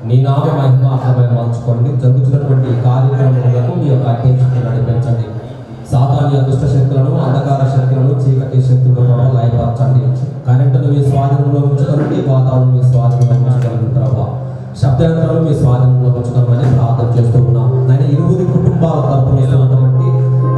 నీ నామ మహిమార్థమై మార్చుకోండి. జరుగుతున్నటువంటి కార్యక్రమాలకు మీ యొక్క అధ్యక్షతను నడిపించండి. సాతాను దుష్ట శక్తులను, అంధకార శక్తులను, చీకటి శక్తులను లయపరచండి. కరెంటును మీ స్వాధీనంలో ఉంచుకోండి. వాతావరణం మీ స్వాధీనంలో ఉంచుకోండి. ప్రభావ శబ్దయంత్రాలు మీ స్వాధీనంలో ఉంచుకోమని ప్రార్థన చేస్తూ ఉన్నాం. నేను ఇరువురి కుటుంబాల తరపున వస్తున్నటువంటి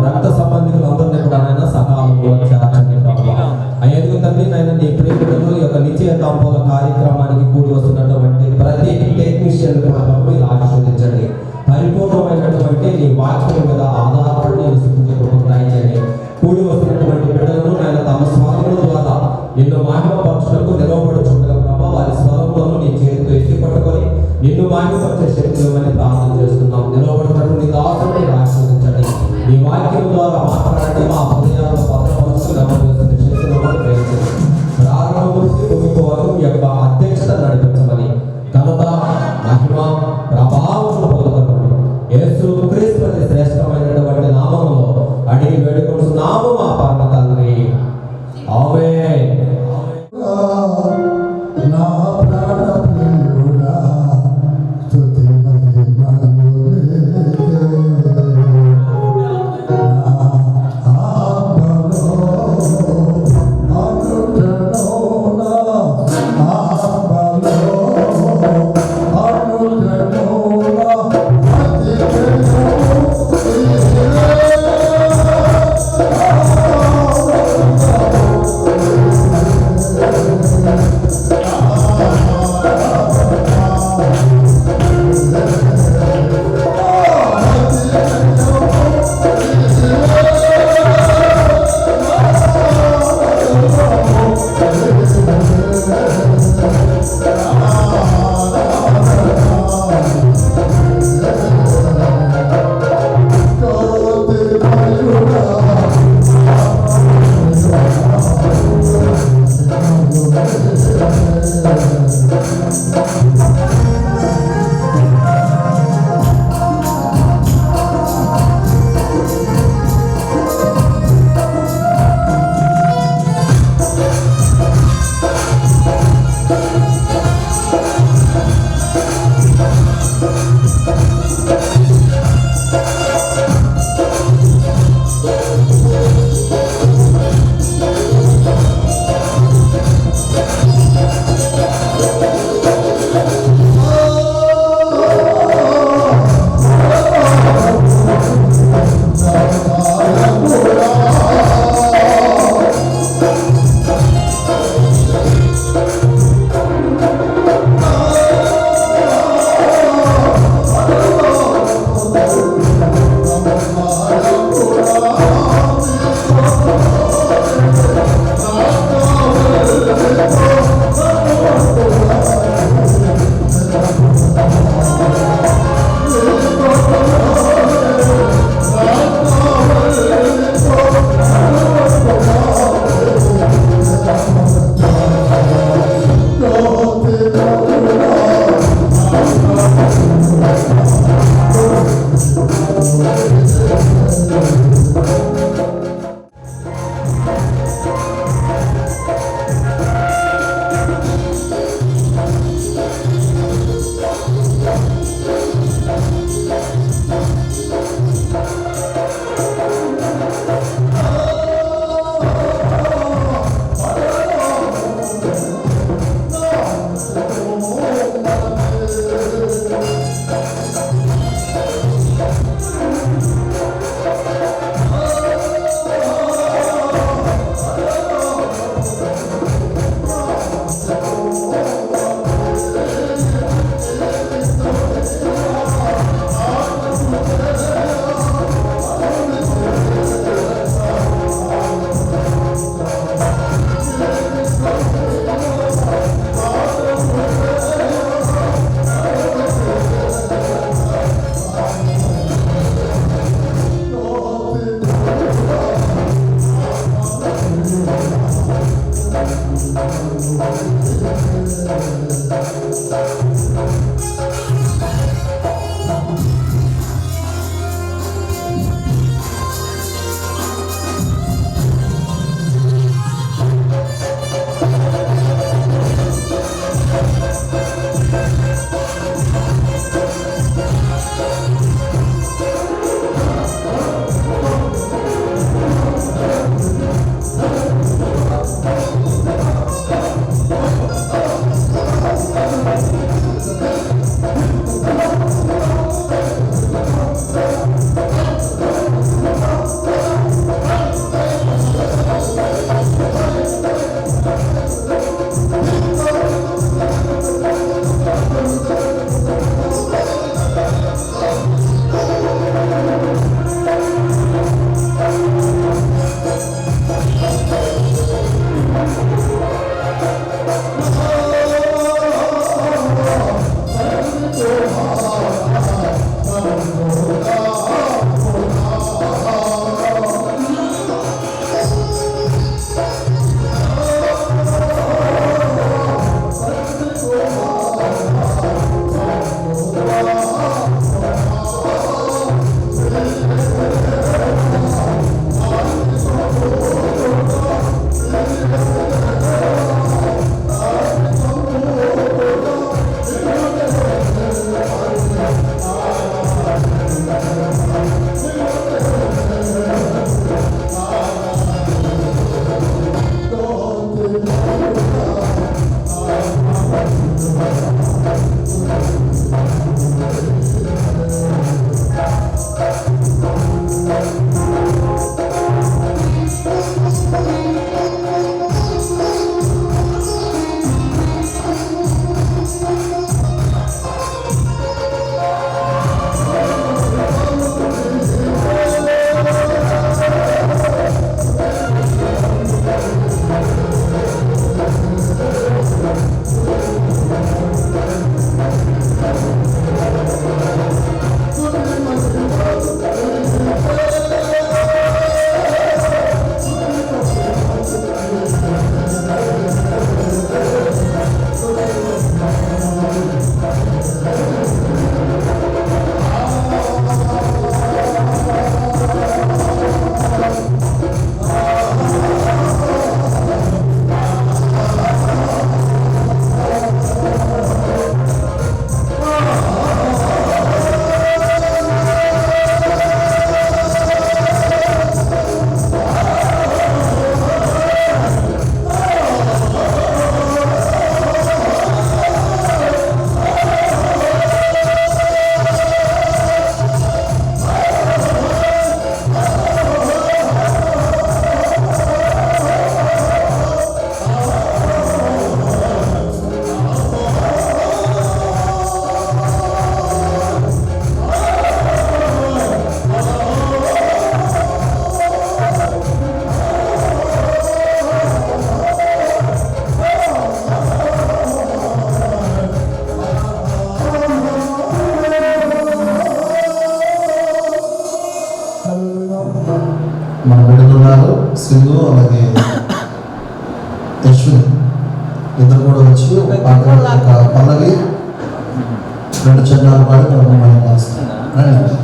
రక్త సంబంధికులందరినీ కూడా ఆయన సకాలంలో చేర్చండి. ప్రభావ అయ్యేందుకు తండ్రి నాయన నీ ప్రేమికులు యొక్క నిశ్చయతాంబూల కార్యక్రమానికి కూడి వస్తున్నటువంటి ప్రతి టెక్నీషియన్ మీరు ఆశీర్వదించండి. పరిపూర్ణమైనటువంటి నీ వాక్యం మీద ఆధారపడి దయచేయండి. కూడి వస్తున్నటువంటి బిడ్డలను ఆయన తమ స్వాధీనం ద్వారా నిన్ను మహిమపరచుటకు నిలవబడుచుండగా ప్రభావ వారి స్వరంలోనూ నీ చేతితో ఎత్తి పట్టుకొని నిన్ను మహిమపరిచే శక్తులు అని ప్రార్థన చేస్తున్నాం. నిలవబడుతున్నటువంటి నీ దాసుని ఆశీర్వదించండి. నీ వాక్యం ద్వారా మాట్లాడండి. మా హృదయాలను భద్రపరుస్తూ గమనిస్తున్న శక్తులను ప్రయత్నించండి. ప్రారంభం నుంచి భూమికి వరకు మీ యొక్క అధ్యక్షత నడిపించమని ఘనత మహిమ ప్రభావం పొందుకోండి. యేసు క్రీస్తు అనే శ్రేష్టమైనటువంటి నామములో అడిగి వేడుకుంటున్నాము మా పరమ తండ్రి. ఆమేన్. మన బిడ్డలున్నారు సింధు అలాగే యశ్విన్ ఇద్దరు కూడా వచ్చి ఒక పల్లవి 2 చరణాలు పాడి మనం రండి.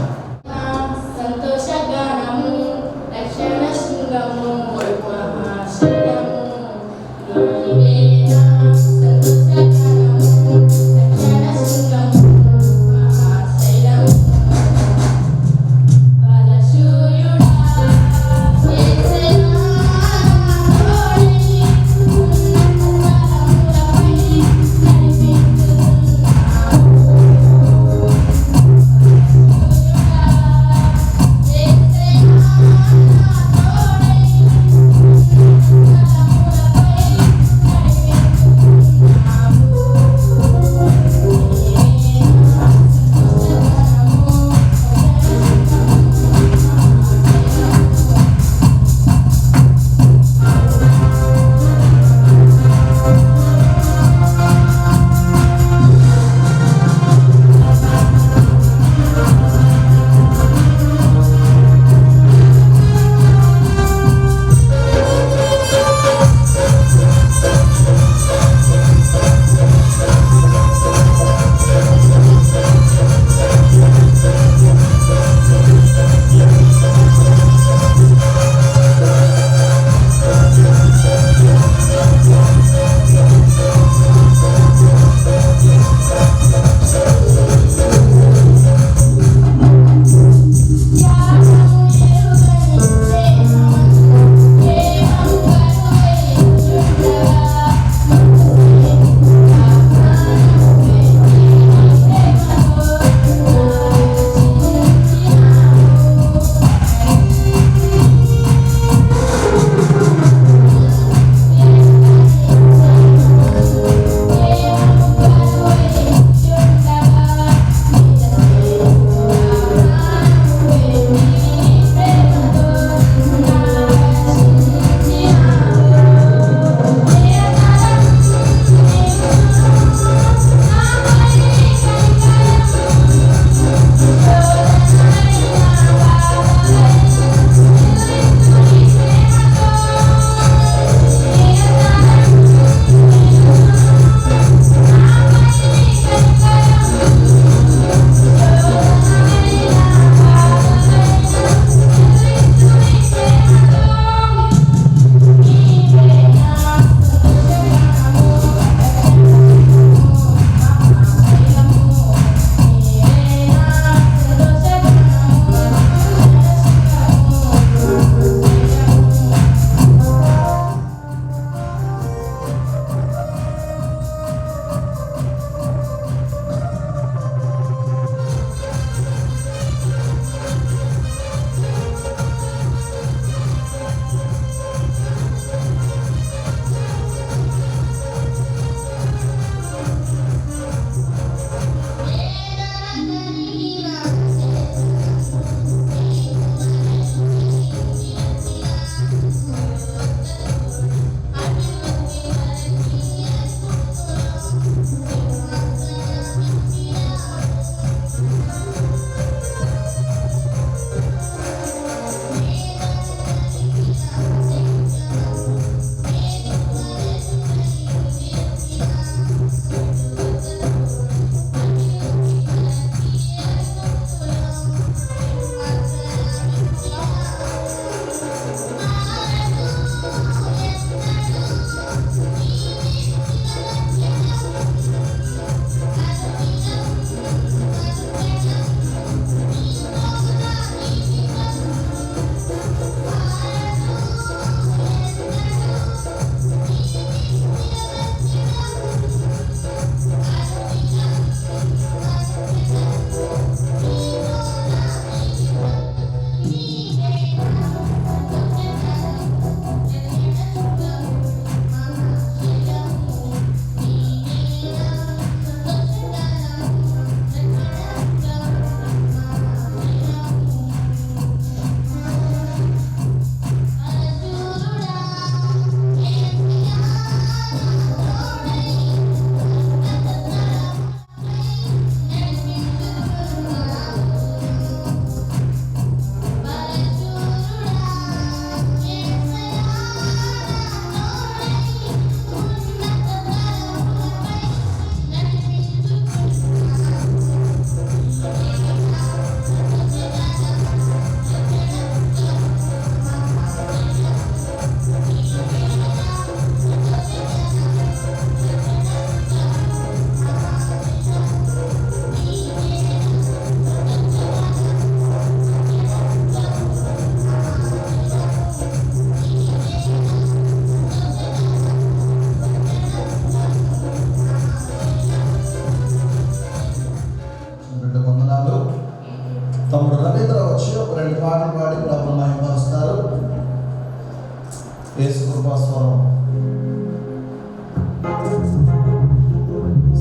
యేసు కృపాస్వరం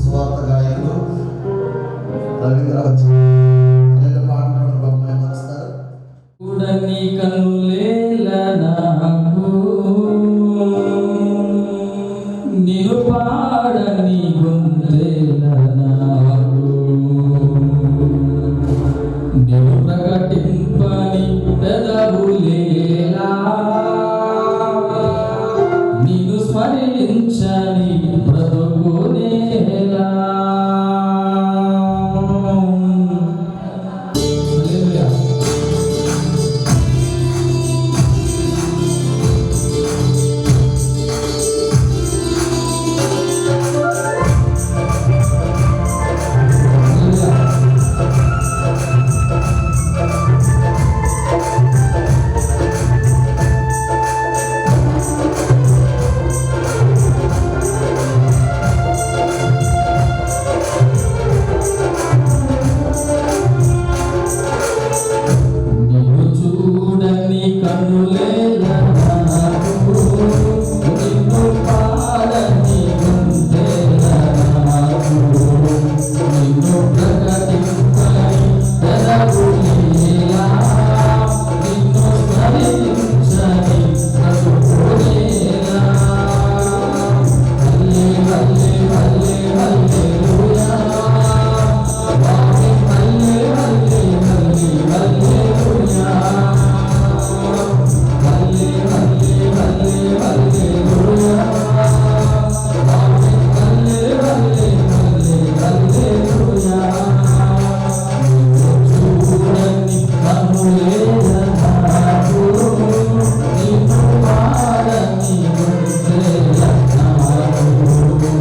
స్వార్థ గాయకులు రవీంద్ర రెండు పాటలు బాబు వస్తారు. చూడని కన్నులేల నాకు నిన్ను పాడని గొంతేల నాకు నిన్ను ప్రకటింపని పెదవులేలా నిన్ను స్మరించని బ్రతుకునేలా. హల్లెలూయా. నిన్ను చూడని కన్నులేల నాకు నిన్ను పాడని గొంతేల నాకు నిన్ను ప్రకటింపని పెదవులేలా నిన్ను స్మరించని బ్రతుకునేలా. హల్లే హల్లే హల్లే హల్లెలూయా. ఆమేన్. హల్లే హల్లే హల్లే హల్లెలూయా. హల్లే హల్లే హల్లే హల్లెలూయా. ఆమేన్. హల్లే హల్లే హల్లే హల్లెలూయా. చూడని కన్నులేల నాకు నిన్ను పాడని గొంతేల నాకు.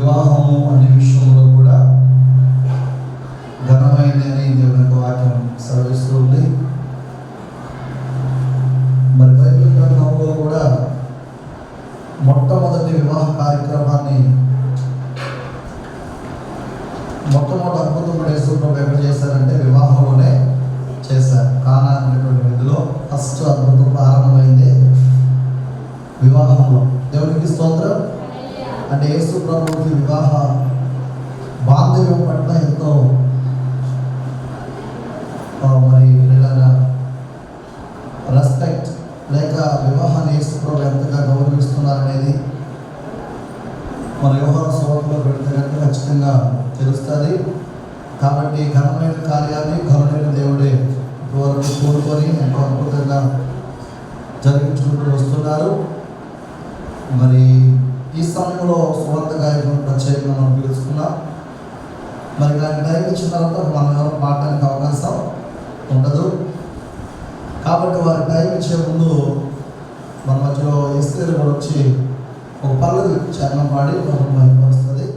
వివాహము అనే విషయంలో కూడా ఘనమైనదని దేవుని యొక్క వాక్యం సెలవిస్తుంది. మరి బైబిల్ గ్రంథంలో కూడా మొట్టమొదటి వివాహ కార్యక్రమాన్ని మొట్టమొదటి అద్భుతం యేసుప్రభు ఎక్కడ చేశారంటే వివాహంలోనే చేశారు. కానా అనేటువంటి విధిలో ఫస్ట్ అద్భుతం ప్రారంభమైంది వివాహంలో. దేవునికి స్తోత్రం. అంటే యేసుప్రభుకి వివాహ బాంధవ్యం పట్ల ఎంతో మరి రెస్పెక్ట్ లేక వివాహాన్ని యేసుప్రభు ఎంతగా గౌరవిస్తున్నారనేది మన వ్యవహార స్వభావంలో పెడితే కనుక ఖచ్చితంగా తెలుస్తుంది. కాబట్టి ఘనమైన కార్యాన్ని ఘనమైన దేవుడే ఇప్పటివరకు కోరుకొని ఎంతో అద్భుతంగా జరిగించుకుంటూ వస్తున్నారు. మరి ఈ సమయంలో సువార్త గాయకులను ప్రత్యేకంగా మనం పిలుచుకున్నాం. మరి దానికి టైం ఇచ్చిన తర్వాత మనం ఎవరు మాట్లాడడానికి అవకాశం ఉండదు. కాబట్టి వారి టైం ఇచ్చే ముందు మన మధ్యలో ఎస్తేరు కూడా వచ్చి ఒక పల్లవి చరణం పాడి మనం బయటపరుస్తుంది.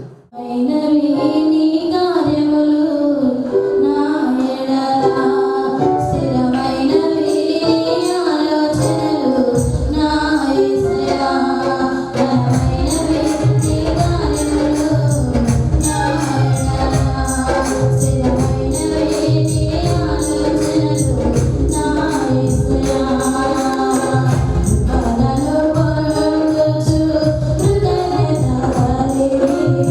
Hallelujah.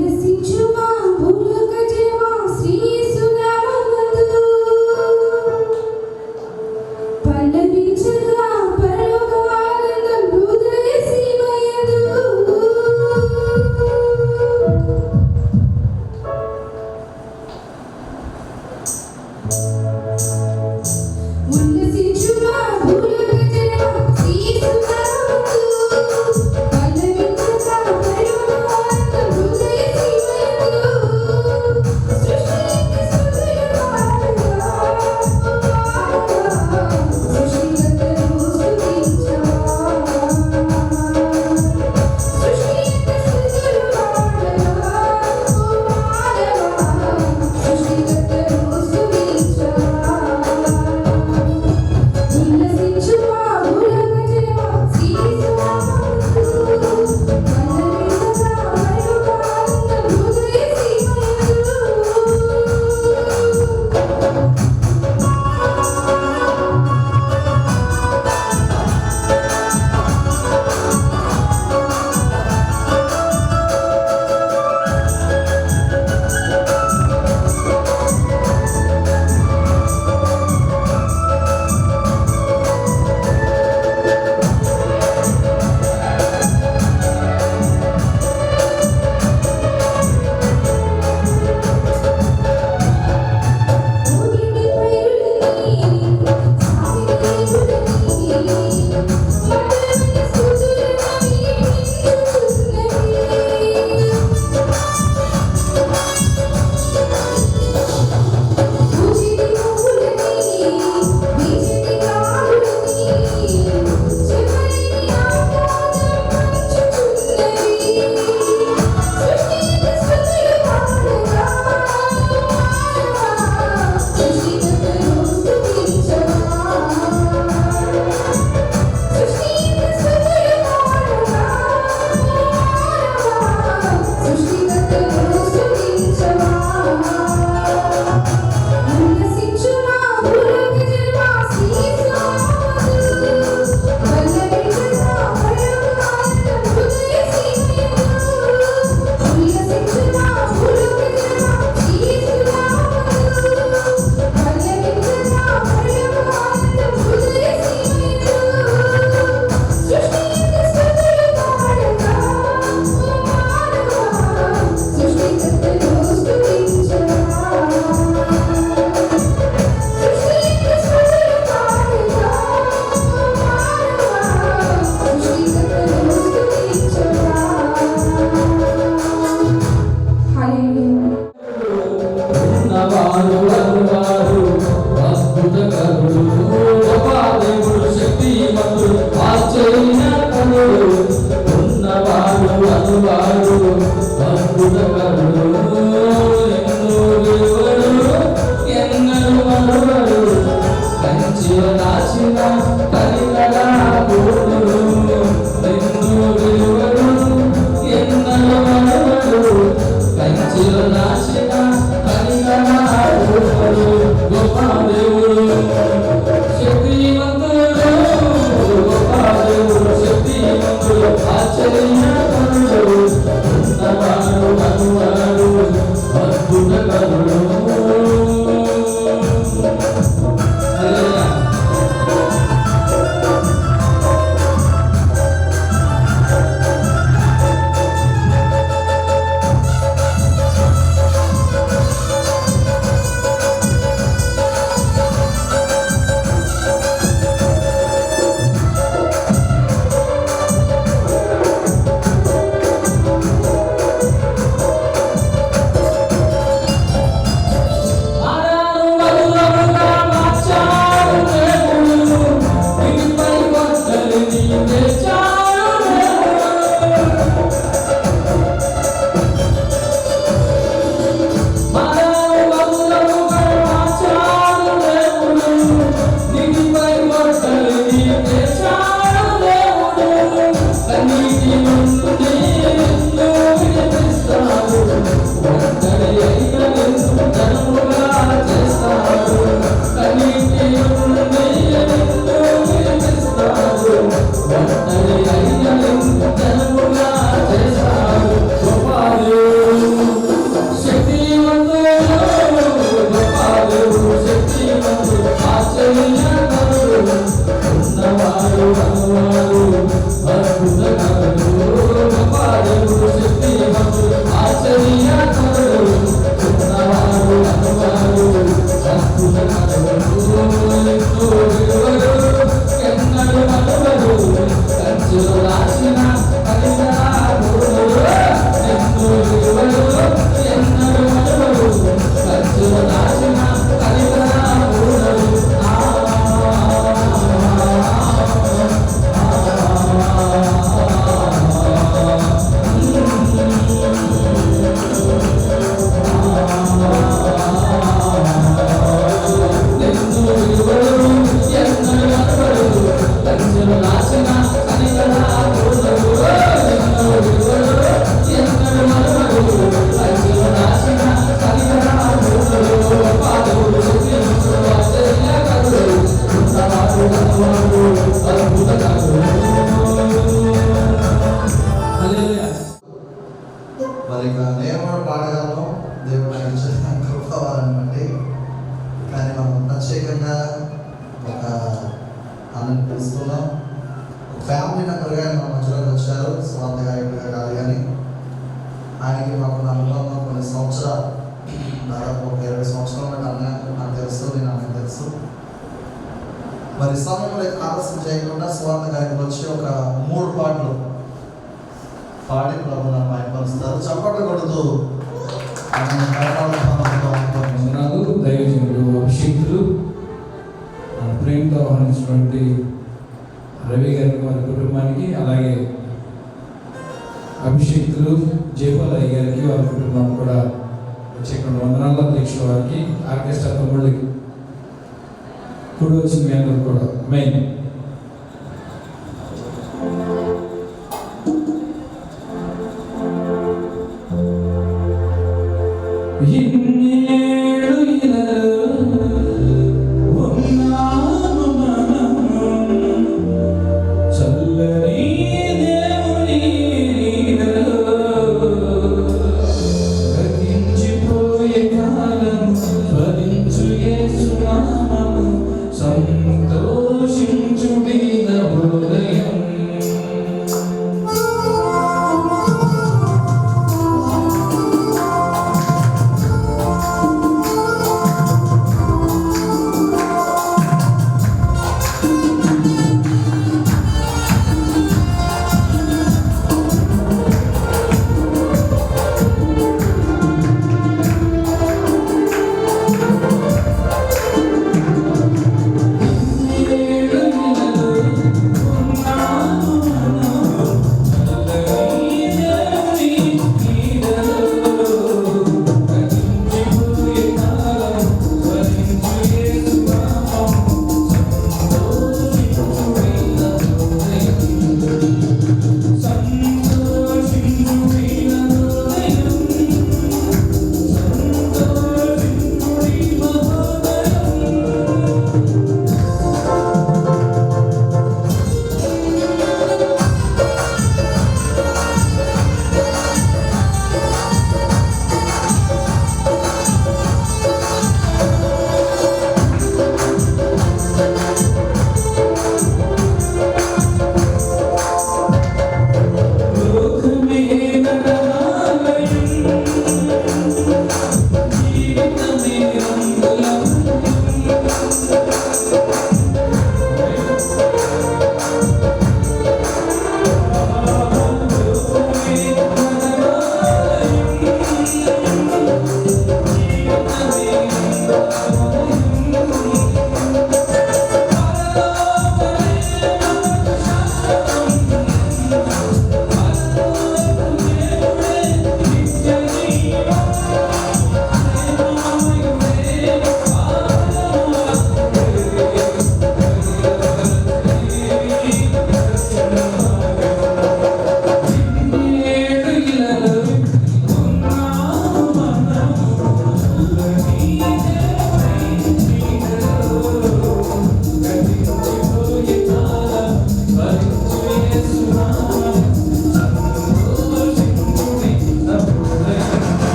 ఉల్లసించుమా భూలోక జయమా శ్రీ యేసునామమందు పల్లవించగా పరలోక ఆనందం హృదయ సీమయందు ఉల్లసించుమా భూలోక జయమా శ్రీ యేసునామమందు పల్లవించగా పరలోక ఆనందం హృదయ సీమయందు సృష్టికి స్తుతులు పాడగా సృష్టికర్తను స్తుతించవా సృష్టికి స్తుతులు పాడగా ఓ మానవా సృష్టికర్తను స్తుతించవా ఉల్లసించుమా భూలోక జయమా శ్రీ యేసునామమందు పల్లవించగా పరలోక ఆనందం హృదయ సీమయందు ఓడిని పైరులని సాగిని మధురమైన స్తుతులని వినిపించుచున్నవి పూజిని పువ్వులని బీజని కారులని చెమరిని ఆకాశం పంచుచున్నవి సృష్టికి స్తుతులు పాడగా సృష్టికర్తను స్తుతించవా సృష్టికి స్తుతులు పాడగా సృష్టికర్తను స్తుతించవా ఉల్లసించుమా భూలోక జయమా శ్రీ యేసునామమందు పల్లవించగా పరలోక ఆనందం హృదయ సీమయందు ఉల్లసించుమా భూలోక జయమా శ్రీ యేసునామమందు పల్లవించగా పరలోక ఆనందం హృదయ సీమయందు సృష్టికి స్తుతులు పాడగా ఓ మానవా సృష్టికర్తను స్తుతించవా సృష్టికి స్తుతులు పాడగా ఓ మానవా సృష్టికర్తను స్తుతించవా హల్లెలూయా ఉన్నవారు అనువారు అద్భుతకరుడు గొప్పదేవుడు శక్తిమంతుడు ఆశ్చర్యకరుడు ఉన్నవారు అనువారు అద్భుతకరుడు ఎన్నో దేవుడు ఎన్నడు మనవడు కంచిలో దాచిన కనికరా కూతురు ఎన్నో దేవుడు ఎన్నడు మనవడు కంచిలో దాచిన కనికరా కూతురు గొప్ప దేవుడు శక్తిమంతుడు గొప్ప దేవుడు శక్తిమంతుడు ఆశ్చర్యకరుడు ఉన్నవాడు అనువాడు అద్భుతకరుడు హల్లెలూయా. ఫ్యామిలీ మెంబర్గా ఆయన మా మధ్యలోకి వచ్చారు, స్వార్థ గాయకుడిగా కాదు కానీ ఆయనకి మాకున్న అనుభవం కొన్ని సంవత్సరాలు, దాదాపు ఒక 20 సంవత్సరాల అన్న నాకు తెలుసు, నేను ఆమెకు తెలుసు. మరి సమయంలో ఆలస్యం చేయకుండా స్వార్థ గాయకులు వచ్చి ఒక 3 పాటలు పాడి ప్రభుత్వం మహిమపరుస్తారు. చప్పట్లు కొడుతూ వందనాలు. దైవజనుడు అభిషేకులు ప్రేమతో ఆహ్వానించినటువంటి రవి గారికి, వారి కుటుంబానికి, అలాగే అభిషేకులు జయపాలయ్య గారికి, వారి కుటుంబానికి కూడా వచ్చేటువంటి వందనాలు. అధ్యక్షుల వారికి, ఆర్కెస్ట్రా తమ్ముళ్ళకి కూడా వచ్చిన మీ అందరూ కూడా మెయిన్ సంతోషించు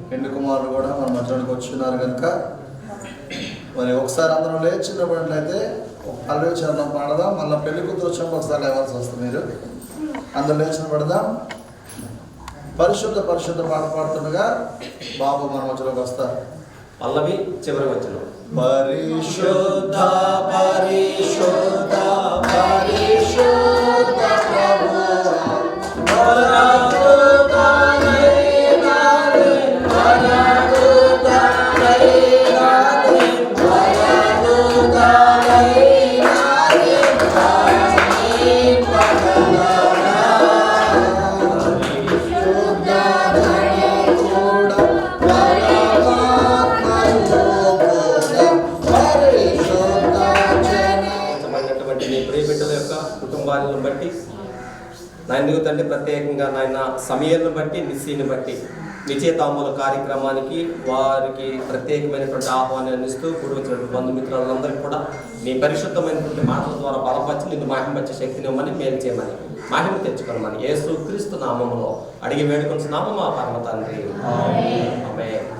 పెళ్లి కుమారులు కూడా మన మధ్యలోకి వచ్చిన్నారు కనుక మరి ఒకసారి అందరం లేచి నిలబడినట్లయితే పల్లవి చరణం పాడదాం. మళ్ళీ పెళ్లి కూతురు వచ్చినప్పుడు ఒకసారి లేవాల్సి వస్తుంది. మీరు అందరూ లేచి నిలబడదాం. పరిశుద్ధ పరిశుద్ధ పాట పాడుతుండగా బాబు మన మధ్యలోకి వస్తారు. పల్లవి చివరి వచ్చిన పరిశుద్ధ పరిశుద్ధ పరిశుద్ధ కుటుంబాలను బట్టి నాయన తండ్రి ప్రత్యేకంగా నాయన సమయాన్ని బట్టి నిశ్చయాన్ని బట్టి నిశ్చయితాంబూల కార్యక్రమానికి వారికి ప్రత్యేకమైనటువంటి ఆహ్వానాన్ని ఇస్తూ కూడి వచ్చినటువంటి బంధుమిత్రులందరికీ కూడా నీ పరిశుద్ధమైనటువంటి మాటల ద్వారా బలపరిచి నిన్ను మహిమపరిచే శక్తిని ఇవ్వమని మేలు చేయమని మహిమ తెచ్చుకోమని యేసు క్రీస్తు నామములో అడిగి వేడుకొంచున్నాము మా పరమ తండ్రి. ఆమేన్.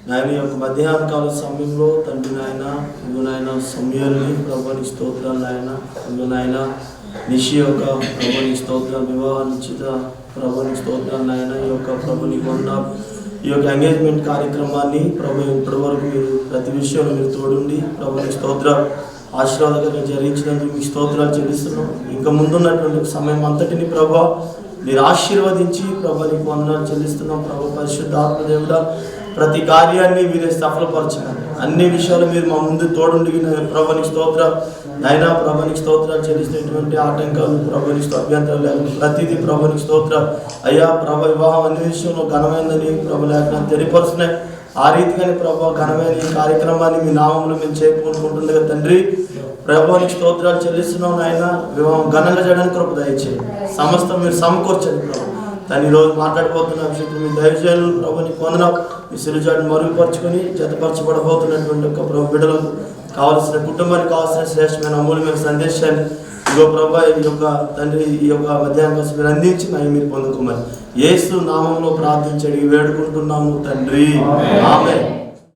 నాయన యొక్క మధ్యాహ్న కాల సమయంలో తండ్రి నాయన ఇదిగో నాయన సమయాల్ని ప్రభుని స్తోత్రాలు నాయన ఇదిగో నాయన నిషి యొక్క ప్రభుని స్తోత్రాలు వివాహ నిశ్చిత ప్రభుని స్తోత్రాలు నాయన ఈ యొక్క ప్రభుని కొండ ఈ యొక్క ఎంగేజ్మెంట్ కార్యక్రమాన్ని ప్రభు ఇప్పటి వరకు మీరు ప్రతి విషయంలో మీరు తోడుండి ప్రభుని స్తోత్రాలు ఆశీర్వాదకరంగా జరిగించినందుకు మీ స్తోత్రాలు చెల్లిస్తున్నాం. ఇంకా ముందున్నటువంటి సమయం అంతటిని ప్రభు మీరు ఆశీర్వదించి ప్రభు నీకు వందనాలు చెల్లిస్తున్నాం. ప్రభు పరిశుద్ధ ఆత్మదేవుడా ప్రతి కార్యాన్ని మీరే సఫలపరచండి. అన్ని విషయాలు మీరు మా ముందు తోడుండి ప్రభుని స్తోత్ర నైనా ప్రభుని స్తోత్రాలు చెల్లిస్తున్నటువంటి ఆటంకాలు ప్రభుని అభ్యంతరాలు లేకుండా ప్రతిదీ ప్రభుని స్తోత్ర అయ్యా ప్రభు వివాహం అన్ని విషయంలో ఘనమైందని ప్రభు లేకుండా తెలియపరుస్తున్నాయి. ఆ రీతిగానే ప్రభు ఘనమైన ఈ కార్యక్రమాన్ని మీ నామంలో మేము చేరుకుంటుండగా కదా తండ్రి ప్రభుని స్తోత్రాలు చెల్లిస్తున్నాం. నాయన వివాహం ఘనంగా చేయడానికి కృప దయచేయండి. సమస్తం మీరు సమకూర్చండి ప్రభు. తను ఈరోజు మాట్లాడిపోతున్న విషయం మీ దైవజనులు ప్రభుని పొందడం మీ సిరుజాడిని మరుగుపరుచుకొని జతపరచబడబోతున్నటువంటి ఒక ప్రభు బిడ్డలకు కావాల్సిన కుటుంబానికి కావాల్సిన శ్రేష్టమైన అమూల్యమైన సందేశాన్ని ఇగో ప్రభా ఈ యొక్క తండ్రి ఈ యొక్క మధ్యాహ్నం కోసం మీరు అందించి మీరు పొందుకోమని యేసు నామంలో ప్రార్థించడి వేడుకుంటున్నాము తండ్రి. ఆమేన్.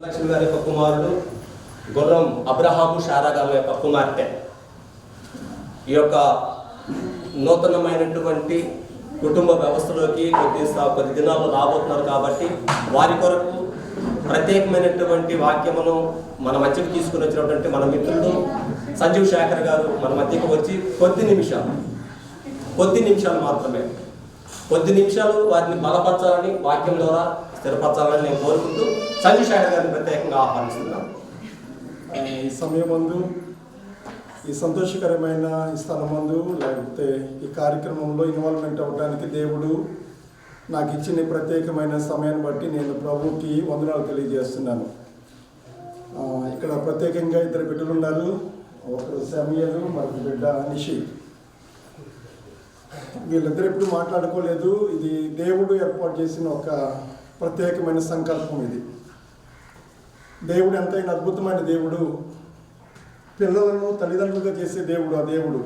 లక్ష్మి గారి యొక్క కుమారుడు గుర్రం అబ్రహాము షారా గారి యొక్క కుమార్తె ఈ యొక్క నూతనమైనటువంటి కుటుంబ వ్యవస్థలోకి కొద్ది దినాలు రాబోతున్నారు కాబట్టి వారి కొరకు ప్రత్యేకమైనటువంటి వాక్యమును మన మధ్యకు తీసుకుని వచ్చినటువంటి మన మిత్రుడు సంజీవ్ శేఖర్ గారు మన మధ్యకు వచ్చి కొద్ది నిమిషాలు మాత్రమే వారిని బలపరచాలని వాక్యం ద్వారా స్థిరపరచాలని నేను కోరుకుంటూ సంజీవ్ శేఖర్ గారిని ప్రత్యేకంగా ఆహ్వానిస్తున్నాను. ఈ సమయమందు ఈ సంతోషకరమైన ఈ స్థలమందు లేకపోతే ఈ కార్యక్రమంలో ఇన్వాల్వ్మెంట్ అవ్వడానికి దేవుడు నాకు ఇచ్చిన ప్రత్యేకమైన సమయాన్ని బట్టి నేను ప్రభువుకి వందనాలు తెలియజేస్తున్నాను. ఇక్కడ ప్రత్యేకంగా ఇద్దరు బిడ్డలు ఉన్నారు. ఒకరు సమయలు మరొక బిడ్డ నిషి. వీళ్ళిద్దరు ఎప్పుడు మాట్లాడుకోలేదు. ఇది దేవుడు ఏర్పాటు చేసిన ఒక ప్రత్యేకమైన సంకల్పం. ఇది దేవుడు ఎంతైనా అద్భుతమైన దేవుడు. పిల్లలను తల్లిదండ్రులుగా చేసే దేవుడు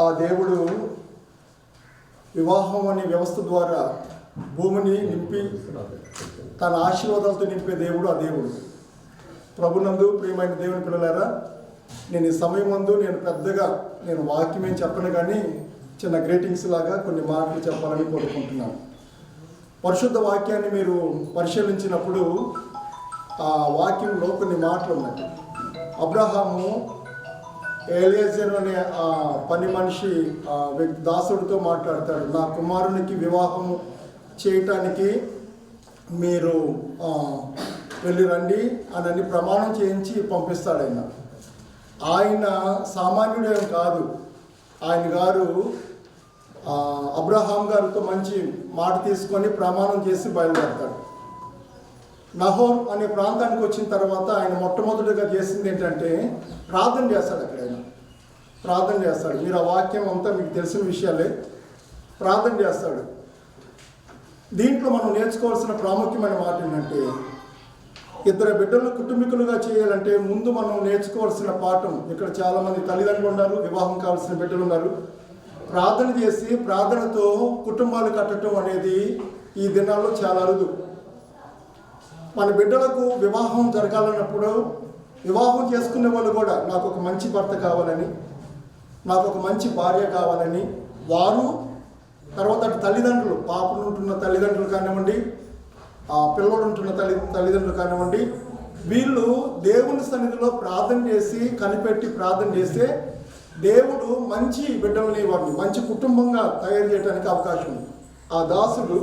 ఆ దేవుడు వివాహం అనే వ్యవస్థ ద్వారా భూమిని నింపి తన ఆశీర్వాదాలతో నింపే దేవుడు ఆ దేవుడు. ప్రభునందు ప్రియమైన దేవుని పిల్లలారా, నేను ఈ సమయం ముందు నేను వాక్యమేం చెప్పను, కానీ చిన్న గ్రీటింగ్స్ లాగా కొన్ని మాటలు చెప్పాలని కోరుకుంటున్నాను. పరిశుద్ధ వాక్యాన్ని మీరు పరిశీలించినప్పుడు ఆ వాక్యంలో కొన్ని మాటలు ఉన్నాయి. అబ్రహాము ఎలియజర్ అనే పని మనిషి దాసుడితో మాట్లాడతాడు. నా కుమారునికి వివాహం చేయటానికి మీరు వెళ్ళి రండి అని ప్రమాణం చేయించి పంపిస్తాడు. ఆయన సామాన్యుడేం కాదు. ఆయన గారు అబ్రహాం గారితో మంచి మాట తీసుకొని ప్రమాణం చేసి బయలుదేరతాడు. నహోర్ అనే ప్రాంతానికి వచ్చిన తర్వాత ఆయన మొట్టమొదటిగా చేసింది ఏంటంటే ప్రార్థన చేస్తాడు. అక్కడ ఆయన ప్రార్థన చేస్తాడు. మీరు ఆ వాక్యం అంతా మీకు తెలిసిన విషయాలే. ప్రార్థన చేస్తాడు. దీంట్లో మనం నేర్చుకోవాల్సిన ప్రాముఖ్యమైన మాట ఏంటంటే, ఇద్దరు బిడ్డలు కుటుంబీకులుగా చేయాలంటే ముందు మనం నేర్చుకోవాల్సిన పాఠం, ఇక్కడ చాలామంది తల్లిదండ్రులు ఉన్నారు, వివాహం కావాల్సిన బిడ్డలు ఉన్నారు. ప్రార్థన చేసి ప్రార్థనతో కుటుంబాలు కట్టడం అనేది ఈ దినాల్లో చాలా అరుదు. మన బిడ్డలకు వివాహం జరగాలన్నప్పుడు వివాహం చేసుకునే వాళ్ళు కూడా నాకు ఒక మంచి భర్త కావాలని, నాకు ఒక మంచి భార్య కావాలని వారు, తర్వాత తల్లిదండ్రులు, పాపలు ఉంటున్న తల్లిదండ్రులు కానివ్వండి, పిల్లలు ఉంటున్న తల్లిదండ్రులు కానివ్వండి, వీళ్ళు దేవుని సన్నిధిలో ప్రార్థన చేసి కనిపెట్టి ప్రార్థన చేస్తే దేవుడు మంచి బిడ్డల్ని వారిని మంచి కుటుంబంగా తయారు చేయడానికి అవకాశం ఉంది. ఆ దాసుడు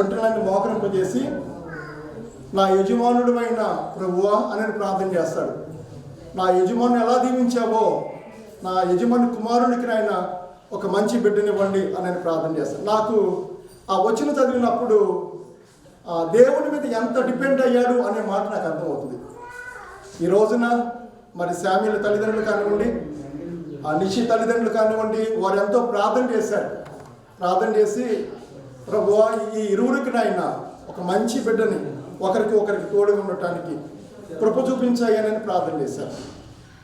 ఒంటెలన్నీ మోకరింపజేసి నా యజమానుడు అయిన ప్రభువా అని ప్రార్థన చేస్తాడు. నా యజమాని ఎలా దీవించావో నా యజమాని కుమారునికి ఆయన ఒక మంచి బిడ్డనివ్వండి అని ప్రార్థన చేస్తాడు. నాకు ఆ వచనం చదివినప్పుడు దేవుని మీద ఎంత డిపెండ్ అయ్యాడు అనే మాట నాకు అర్థమవుతుంది. ఈ రోజున మరి శామ్యూల్ తల్లిదండ్రులు కానివ్వండి, ఆ నిషి తల్లిదండ్రులు కానివ్వండి, వారు ఎంతో ప్రార్థన చేశారు. ప్రార్థన చేసి ప్రభువా ఈ ఇరువురికి నాయన ఒక మంచి బిడ్డని ఒకరికి తోడుగా ఉండటానికి కృప చూపించాయని ప్రార్థన చేశారు.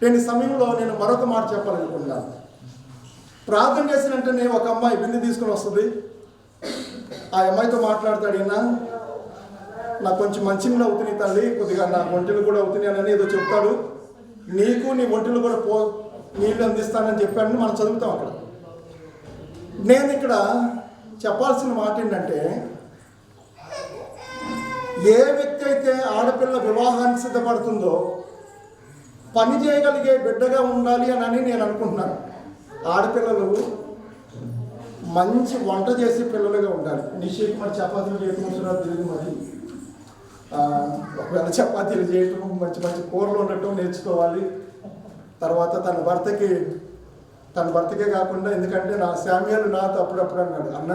నేను ఈ సమయంలో మరొక మాట చెప్పాలనుకున్నాను. ప్రార్థన చేసిన వెంటనే ఒక అమ్మాయి బిందె తీసుకుని వస్తుంది. ఆ అమ్మాయితో మాట్లాడతాడు, ఈయన నాకు కొంచెం మంచిగా అవుతుంది తల్లి, కొద్దిగా నా ఒంటెలు కూడా అవుతున్నాయి అని ఏదో చెప్తాడు. నీకు నీ ఒంటెలు కూడా నీళ్ళు అందిస్తానని చెప్పాడని మనం చదువుతాం అక్కడ. నేను ఇక్కడ చెప్పాల్సిన మాట ఏంటంటే, ఏ వ్యక్తి అయితే ఆడపిల్ల వివాహానికి సిద్ధపడుతుందో పని చేయగలిగే బిడ్డగా ఉండాలి అని నేను అనుకుంటున్నాను. ఆడపిల్లలు మంచి వంట చేసే పిల్లలుగా ఉండాలి. నిషేక్ మరి చపాతీలు చేయటం తెలియదు, మరి ఒకవేళ చపాతీలు చేయటం, మంచి మంచి కూరలు ఉండటం నేర్చుకోవాలి. తర్వాత తన భర్తకే కాకుండా, ఎందుకంటే నా శామ్యాలు నాతో అప్పుడప్పుడు అన్నాడు, అన్న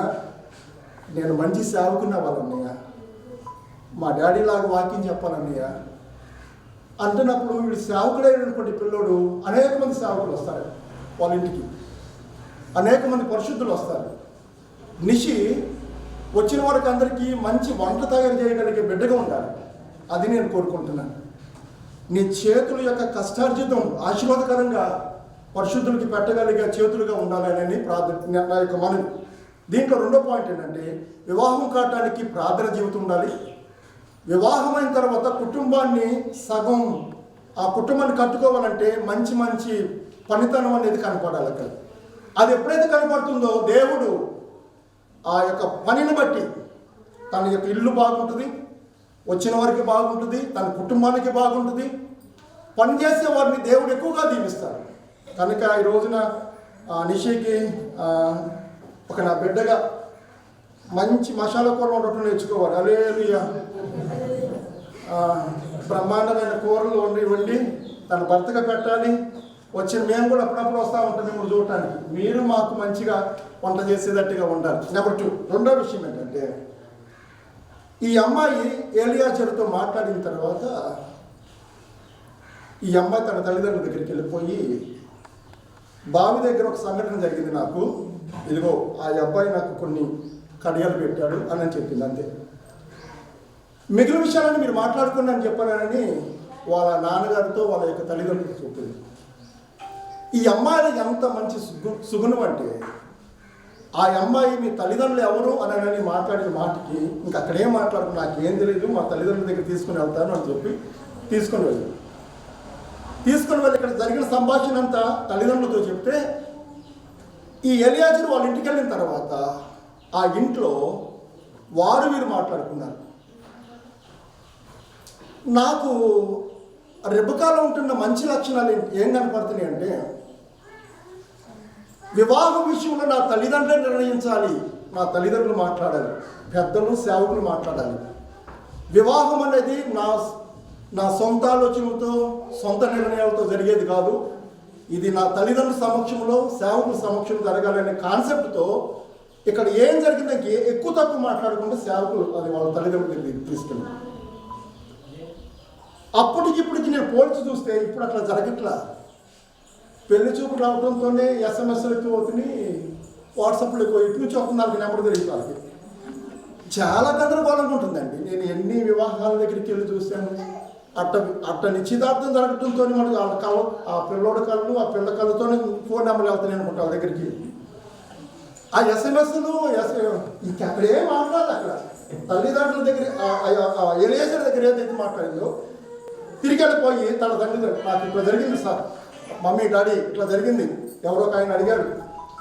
నేను మంచి సేవకున్న వాళ్ళన్నయ్య, మా డాడీ లాగా వాక్యం చెప్పాలన్నయ్య అంటున్నప్పుడు వీడు సేవకుడైనటువంటి పిల్లోడు అనేక మంది సేవకులు వస్తారు వాళ్ళ ఇంటికి, అనేక మంది పరిశుద్ధులు వస్తారు. నిషి వచ్చిన వారికి అందరికీ మంచి వంట తయారు చేయగలిగే బిడ్డగా ఉండాలి. అది నేను కోరుకుంటున్నాను. నీ చేతుల యొక్క కష్టార్జితం ఆశీర్వాదకరంగా పరిశుద్ధులకి పెట్టగలిగే చేతులుగా ఉండాలని ప్రార్థన నా యొక్క మనవి. దీంట్లో రెండో పాయింట్ ఏంటంటే, వివాహం కావటానికి ప్రార్థన జీవితం ఉండాలి. వివాహమైన తర్వాత కుటుంబాన్ని సగం ఆ కుటుంబాన్ని కట్టుకోవాలంటే మంచి మంచి పనితనం అనేది కనపడాలి అక్కడ. అది ఎప్పుడైతే కనపడుతుందో దేవుడు ఆ యొక్క పనిని బట్టి తన యొక్క ఇల్లు బాగుంటుంది, వచ్చిన వారికి బాగుంటుంది, తన కుటుంబానికి బాగుంటుంది, పనిచేసే వారిని దేవుడు ఎక్కువగా దీవిస్తాడు. కనుక ఈ రోజున నిషికి ఒక నా బిడ్డగా మంచి మసాలా కూర ఉండటం నేర్చుకోవాలి. హల్లెలూయా. బ్రహ్మాండమైన కూరలు వండి తన భర్తగా పెట్టాలి. వచ్చిన మేము కూడా అప్పుడప్పుడు వస్తూ ఉంటాం మిమ్మల్ని చూడటానికి. మీరు మాకు మంచిగా వంట చేసేటట్టుగా ఉండాలి. నెంబర్ 2. రెండో విషయం ఏంటంటే, ఈ అమ్మాయి ఎలియాజరుతో మాట్లాడిన తర్వాత ఈ అమ్మాయి తన తల్లిదండ్రుల దగ్గరికి వెళ్ళిపోయి, బావి దగ్గర ఒక సంఘటన జరిగింది నాకు, ఇదిగో ఆ అబ్బాయి నాకు కొన్ని కడియాలు పెట్టాడు అని చెప్పింది. అంతే. మిగిలిన విషయాలని మీరు మాట్లాడుకుని అని చెప్పానని వాళ్ళ నాన్నగారితో వాళ్ళ యొక్క తల్లిదండ్రులకు చెప్పింది. ఈ అమ్మాయి ఎంత మంచి సుగుణం అంటే, ఆ అమ్మాయి మీ తల్లిదండ్రులు ఎవరు అని మాట్లాడిన మాటకి ఇంక అక్కడేం మాట్లాడుకు నాకేం తెలియదు, మా తల్లిదండ్రుల దగ్గర తీసుకుని వెళ్తాను అని చెప్పి తీసుకొని వెళ్ళి ఇక్కడ జరిగిన సంభాషణ అంతా తల్లిదండ్రులతో చెప్తే ఈ ఎలియాజరు వాళ్ళ ఇంటికి వెళ్ళిన తర్వాత ఆ ఇంట్లో వారు వీరు మాట్లాడుకున్నారు. నాకు రెబకాలో ఉంటున్న మంచి లక్షణాలు ఏం కనపడుతున్నాయి అంటే, వివాహం విషయంలో నా తల్లిదండ్రులు నిర్ణయించాలి, నా తల్లిదండ్రులు మాట్లాడాలి, పెద్దలు సేవకులు మాట్లాడాలి. వివాహం అనేది నా సొంత ఆలోచనలతో సొంత నిర్ణయాలతో జరిగేది కాదు. ఇది నా తల్లిదండ్రుల సమక్షంలో సేవకుల సమక్షంలో జరగాలనే కాన్సెప్ట్తో ఇక్కడ ఏం జరిగిందంటే ఎక్కువ తక్కువ మాట్లాడుకుంటే సేవకులు అది వాళ్ళ తల్లిదండ్రుల దగ్గరికి తీసుకెళ్ళి అప్పటికిప్పటికి నేను పోల్చి చూస్తే ఇప్పుడు అట్లా జరగట్లా. పెళ్లి చూపు రావడంతోనే ఎస్ఎంఎస్లకి అవుతుంది, వాట్సాప్లో ఇటు నుంచి ఒక 4 నెంబర్ తిరిగి చాలా గందరగోళంగా ఉంటుందండి. నేను ఎన్ని వివాహాల దగ్గరికి వెళ్ళి చూశాను. అట్ట నిశ్చితార్థం జరగడంతో మనకు వాళ్ళ కళ్ళు, ఆ పిల్లోడి కళ్ళు, ఆ పిల్ల కళ్ళతోనే ఫోన్ నెంబర్లు వెళ్తాయి అనుకుంటా వాళ్ళ దగ్గరికి. ఆ ఎస్ఎంఎస్లు ఇంకెక్కడే మాట్లాడదు. అక్కడ తల్లిదండ్రుల దగ్గర ఎలియేజర్ దగ్గర ఏదైతే మాట్లాడిందో తిరిగి వెళ్ళిపోయి తన తండ్రి నాకు ఇట్లా జరిగింది సార్, మమ్మీ డాడీ ఇట్లా జరిగింది, ఎవరో ఒక ఆయన అడిగారు,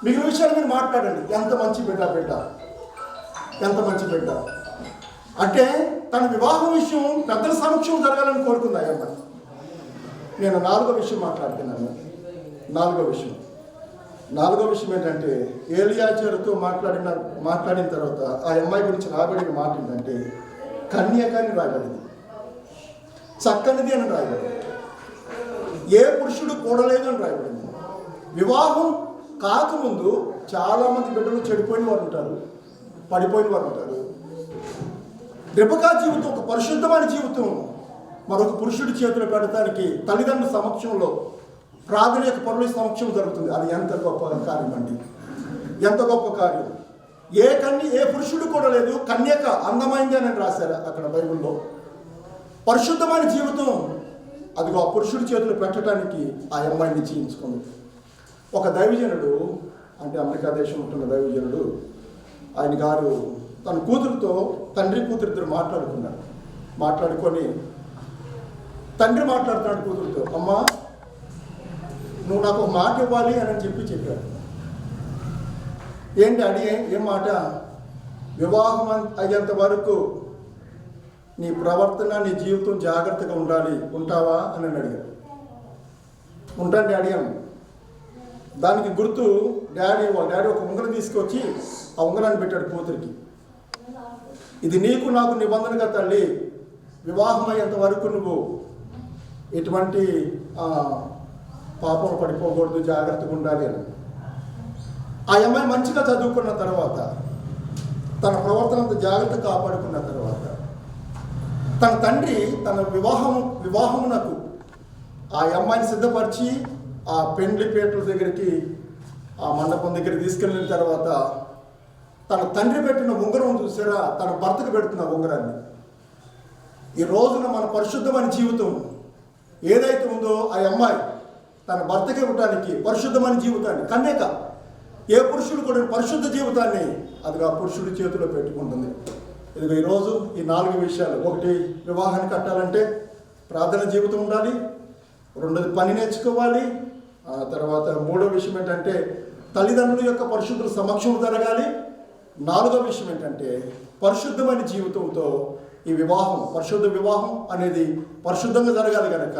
మిగిలిన విషయాలు మీరు మాట్లాడండి. ఎంత మంచి బిడ్డ ఎంత మంచి బిడ్డ అంటే తన వివాహం విషయం పెద్దల సమక్షం జరగాలని కోరుకుంది అయ్యమ్మ. నేను 4వ విషయం మాట్లాడుతున్నాను. 4వ విషయం ఏంటంటే, ఏలియాజరుతో మాట్లాడిన తర్వాత ఆ అమ్మాయి గురించి రాబడిన మాట ఏంటంటే కన్యక అని రాయబడింది, చక్కనిది అని రాయబడింది, ఏ పురుషుడు కూడలేదు అని రాయబడింది. వివాహం కాకముందు చాలామంది బిడ్డలు చెడిపోయిన వారు ఉంటారు, పడిపోయిన వారు ఉంటారు. రెబకా జీవితం ఒక పరిశుద్ధమైన జీవితం మరొక పురుషుడి చేతిలో పెడతానికి తల్లిదండ్రుల సమక్షంలో ప్రార్థన యొక్క పరుల సమక్షం జరుగుతుంది. అది ఎంత గొప్ప కార్యం అండి, ఎంత గొప్ప కార్యం. ఏ పురుషుడు కూడా లేదు, కన్యక అందమైంది అని రాశారు అక్కడ బైబిల్లో. పరిశుద్ధమైన జీవితం అదిగో ఆ పురుషుడి చేతులు పెట్టడానికి ఆ అమ్మాయిని నిశ్చయించుకుంది. ఒక దైవజనుడు, అంటే అమెరికా దేశం ఉంటున్న దైవజనుడు, ఆయన గారు తన కూతురుతో, తండ్రి కూతురు ఇద్దరు మాట్లాడుకొని తండ్రి మాట్లాడుతున్నాడు కూతురుతో, అమ్మా నువ్వు నాకు ఒక మాట ఇవ్వాలి అని చెప్పాడు. ఏంటి అడి ఏం మాట? వివాహం అయ్యేంత వరకు నీ ప్రవర్తన, నీ జీవితం జాగ్రత్తగా ఉంటావా అని అడిగాడు. ఉంటాను డాడీ అని. దానికి గుర్తు డాడీ ఒక ఉంగరం తీసుకొచ్చి ఆ ఉంగరాన్ని పెట్టాడు కూతురికి. ఇది నీకు నాకు నిబంధనగా తల్లి, వివాహం అయ్యేంత వరకు నువ్వు ఎటువంటి పాపం పడిపోకూడదు, జాగ్రత్తగా ఉండాలి అని. ఆ అమ్మాయి మంచిగా చదువుకున్న తర్వాత, తన ప్రవర్తన అంత జాగ్రత్త కాపాడుకున్న తర్వాత, తన తండ్రి తన వివాహమునకు ఆ అమ్మాయిని సిద్ధపరిచి ఆ పెండ్లి పీటల దగ్గరికి, ఆ మండపం దగ్గరికి తీసుకెళ్ళిన తర్వాత తన తండ్రి పెట్టిన ఉంగరం చూసారా, తన భర్తకు పెడుతున్న ఉంగరాన్ని. ఈ రోజున మన పరిశుద్ధమైన జీవితం ఏదైతే ఉందో ఆ అమ్మాయి తన భర్తకి ఇవ్వటానికి పరిశుద్ధమైన జీవితాన్ని, కన్యక ఏ పురుషుడు కూడా పరిశుద్ధ జీవితాన్ని అది ఆ పురుషుడి చేతిలో పెట్టుకుంటుంది. ఇదిగో ఈరోజు ఈ 4 విషయాలు. 1, వివాహాన్ని కట్టాలంటే ప్రార్థన జీవితం ఉండాలి. 2, పని నేర్చుకోవాలి. తర్వాత 3వ విషయం ఏంటంటే తల్లిదండ్రుల యొక్క పరిశుద్ధుల సమక్షం జరగాలి. 4వ విషయం ఏంటంటే పరిశుద్ధమైన జీవితంతో ఈ వివాహం, పరిశుద్ధ వివాహం అనేది పరిశుద్ధంగా జరగాలి కనుక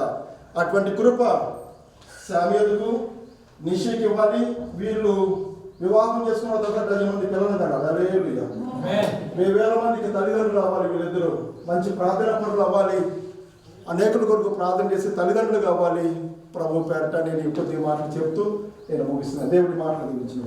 అటువంటి కృప శామ్యూయలుకు, నిషీకి ఇవ్వాలి. వీళ్ళు వివాహం చేసుకున్న తర్వాత 10 మంది పిల్లలు కనాలి. హల్లెలూయా. 1000 మందికి తల్లిదండ్రులు అవ్వాలి. వీళ్ళిద్దరూ మంచి ప్రార్థన పనులు అవ్వాలి. అనేకుల కొరకు ప్రార్థన చేసి తల్లిదండ్రులు కావాలి. ప్రభు పేరట నేను కొద్ది మాటలు చెప్తూ నేను ముగిస్తున్నాను. దేవుడి మాటలు గురించి